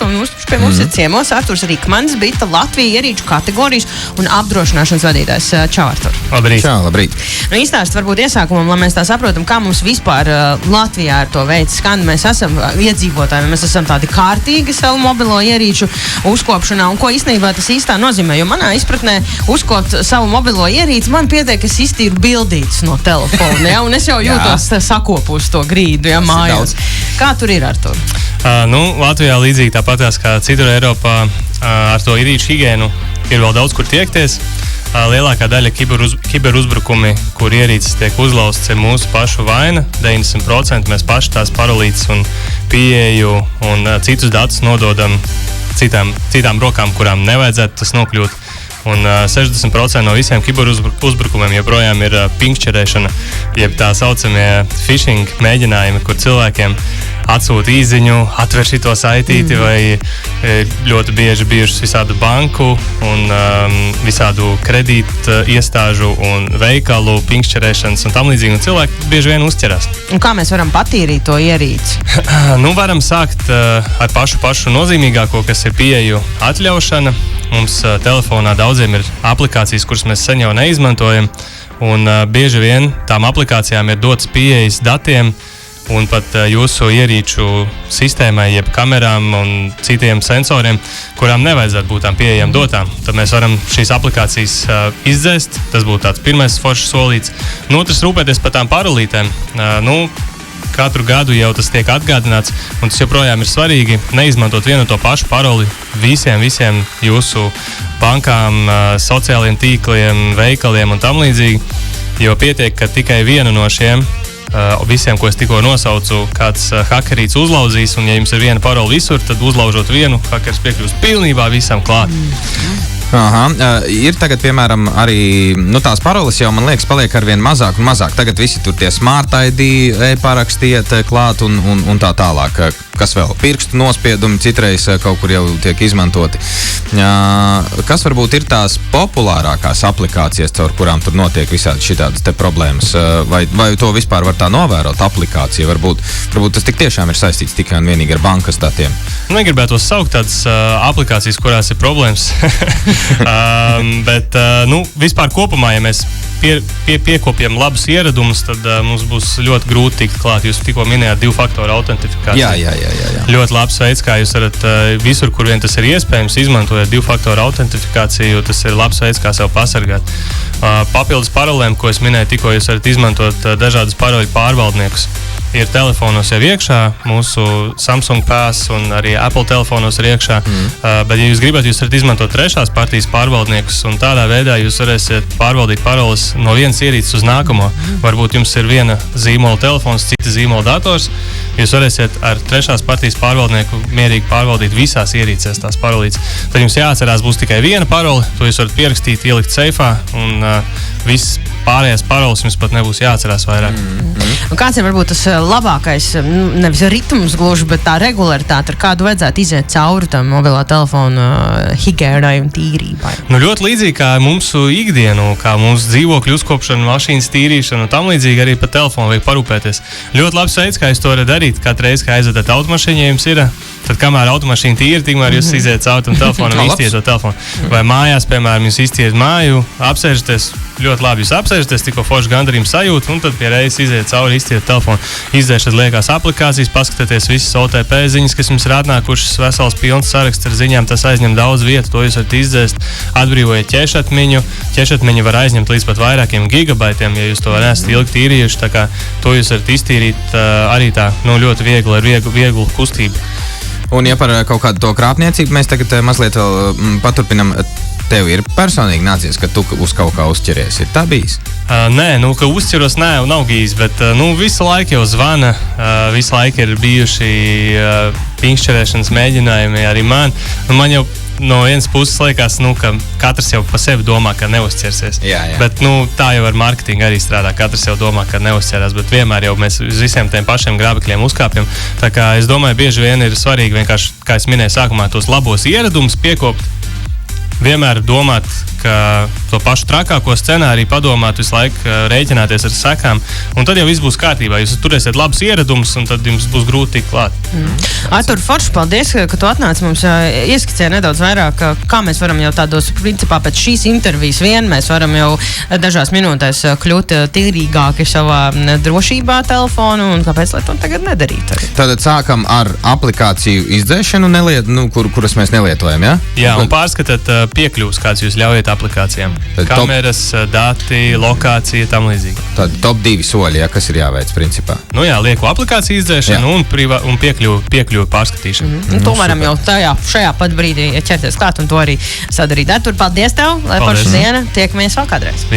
mūsu, un pie mums ir ciemos Arturs Rikmans, Bita Latvija ierīču kategorijas un apdrošināšanas vadītājs. Čau, Artur. Labrīt. Čau, labrīt. Nu, izstāst varbūt iesākumam, lai mēs tā saprotam, kā mums vispār Latvijā ar to veids skan. Mēs esam iedzīvotāji, mēs esam tādi kārtīgi savu mobilo ierīču uzkopšanā, un ko īstenībā tas īstā nozīmē, jo manā izpratnē uzkopt savu mobilo ierīci man pietiek, ka es iztīru bildītes no telefona, ja, un es jau jūtos sakopu uz to grīdu, ja, mājās. Kā tur ir, Artur? Latvijā līdzīgi tāpatās kā citur Eiropā ar to ierīču higiēnu ir vēl daudz kur tiekties. Lielākā daļa kiberuzbrukumi, kur ierīces tiek uzlaustas, ir mūsu pašu vaina. 90% mēs paši tās parolītes un pieeju un citus datus nododam citām rokām, kurām nevajadzētu tas nokļūt. Un 60% no visiem kiberuzbrukumiem joprojām ir pinkšķerēšana, jeb tā saucamie phishing mēģinājumi, kur cilvēkiem atsūta īziņu, atver šito saitīti, vai ļoti bieži bijušas visādu banku un visādu kredītu iestāžu un veikalu pinkšķerēšanas un tam līdzīgi, un cilvēki bieži vien uzķerās. Un kā mēs varam patīrīt to ierīci? Varam sākt ar pašu nozīmīgāko, kas ir pieeju atļaušana. Mums telefonā daudziem ir aplikācijas, kuras mēs sen jau neizmantojam, un bieži vien tām aplikācijām ir dots pieejas datiem un pat jūsu ierīču sistēmai, jeb kamerām un citiem sensoriem, kurām nevajadzētu būt tām pieejām dotām. Tad mēs varam šīs aplikācijas izdzēst, tas būtu tāds pirmais foršs solīts. Un otrs, rūpēties par tām parolītēm. Katru gadu jau tas tiek atgādināts, un tas joprojām ir svarīgi neizmantot vienu to pašu paroli visiem jūsu bankām, sociālajiem tīkliem, veikaliem un tam līdzīgi, jo pietiek, ka tikai vienu no šiem visiem, ko es tikko nosaucu, kāds hakerīts uzlauzīs, un ja jums ir viena parola visur, tad uzlaužot vienu, hakeris piekļūst pilnībā visam klāt. Ir tagad, piemēram, arī tās paroles jau, man liekas, paliek arvien mazāk un mazāk. Tagad visi tur tie smart ID, e-parakstiet klāt un tā tālāk. Kas vēl? Pirkstu nospiedumi citreiz kaut kur jau tiek izmantoti. Kas varbūt ir tās populārākās aplikācijas, caur kurām tur notiek visādi šitādas te problēmas? Vai to vispār var tā novērot aplikācija? Varbūt tas tik tiešām ir saistīts tikai un vienīgi ar bankas datiem. Negribētu saukt tādas aplikācijas, kurās ir problēmas. Bet vispār kopumā, ja mēs piekopjam labus ieradumus, tad mums būs ļoti grūti tikt klāt. Jūs tikko minējāt 2-faktoru autentifikāciju. Jā. Ļoti labs veids, kā jūs varat visur, kur vien tas ir iespējams, izmantojot 2-faktoru autentifikāciju, tas ir labs veids, kā sev pasargāt. Papildus parolēm, ko es minēju tikko, jūs varat izmantot dažādas paroļu pārvaldniekus. Ir telefonos jau iekšā, mūsu Samsung Pass un arī Apple telefonos ir iekšā, bet ja jūs gribat, jūs varat izmantot trešās partijas pārvaldniekus, un tādā veidā jūs varēsiet pārvaldīt paroles no vienas ierīces uz nākamo. Varbūt jums ir viena zīmola telefons, cita zīmola dators, jūs varēsiet ar trešās partijas pārvaldnieku mierīgi pārvaldīt visās ierīcēs tās parolītes. Tad jums jāatcerās būs tikai viena parole, to jūs varat pierakstīt, ielikt seifā, un viss pārējās paroles jums pat nebūs jāatcerās vairāk. Un kāds ir varbūt tas labākais, nevis ritms gluži, bet tā regularitāte, ar kādu vajadzētu iziet cauri tam mobilā telefona higiēnai un tīrībai? Ļoti līdzīgi kā mūsu ikdienu, kā mūsu dzīvokļu uzkopšana, mašīnas tīrīšana un tam līdzīgi arī par telefonu vajag parūpēties. Ļoti labs veids, kā jūs to varat darīt. Katru reizi, kā aizvedat automašīnu, ja jums ir, tad kamēr automašīna tīra, tikmēr jūs iziet cauri tam telefonam un iztiet to telefonu. Vai mājās, piemēram, jūs iztiet māju, apsēžaties, ļoti labi jūs apsēžaties, tikko forši gandarījums sajūt, un tad pie reizes iziet cauri, iztiet telefonu. Izdzēšat liekās aplikācijas, paskatieties visas OTP ziņas, kas jums ir atnākušas, vesels pilns saraksts ar ziņām, tas aizņem daudz vietu, to jūs varat izdzēst, atbrīvojiet ķešatmiņu. Ķešatmiņu var aizņemt līdz pat vairākiem gigabaitiem, ja jūs to nesat ilgi tīrījuši, tā kā to jūs varat iztīrīt arī tā, ļoti viegli, ar vieglu kustību. Un ja par kaut kādu to krāpniecību mēs tagad mazliet vēl paturpinam, tev ir personīgi nācies, ka tu uz kaut kā uzķeries. Ir tā bijis? Nē, ka uzķeros nav bijis, bet visu laiku jau zvana, visu laiku ir bijuši pinkšķerēšanas mēģinājumi arī man. Man jau no vienas puses liekas, ka katrs jau pa sevi domā, ka neuzķersies. Jā. Bet tā jau ar mārketingu arī strādā. Katrs jau domā, ka neuzķerās, bet vienmēr jau mēs uz visiem tiem pašiem grābekļiem uzkāpjam. Tā kā es domāju, bieži vien ir svarīgi vienkārši, kā es minēju sākumā, tos labos ieradumus piekopt. Vienmēr domāt, to pašu trakāko scenāriju padomāt, visu laiku rēķināties ar sekām, un tad jau viss būs kārtībā. Jūs turēsiet labus ieradumus, un tad jums būs grūti tikt klāt. Artur, forši, paldies, ka tu atnāci mums ieskicē nedaudz vairāk, kā mēs varam jau tādos, principā pēc šīs intervijas mēs varam jau dažās minūtēs kļūt tīrīgāki savā drošībā telefonu, un kāpēc lai to tagad nedarīt? Tātad sākam ar aplikāciju izdzēšanu, kuras mēs nelietojam, ja? Jā, un pārskatāt piekļuvus, kāds jūs ļaujat aplikācijām. Kameras, dati, lokācija, tam līdzīgi. Tad top 2 soļi, ja, kas ir jāveic principā. Nu jā, lieku aplikāciju izdzēšanu un piekļuvu pārskatīšanu. To varam jau šajā pat brīdī ķerties klāt un to arī sadarīt. Artur, paldies tev, lai forša diena, tiekamies vēl kādreiz.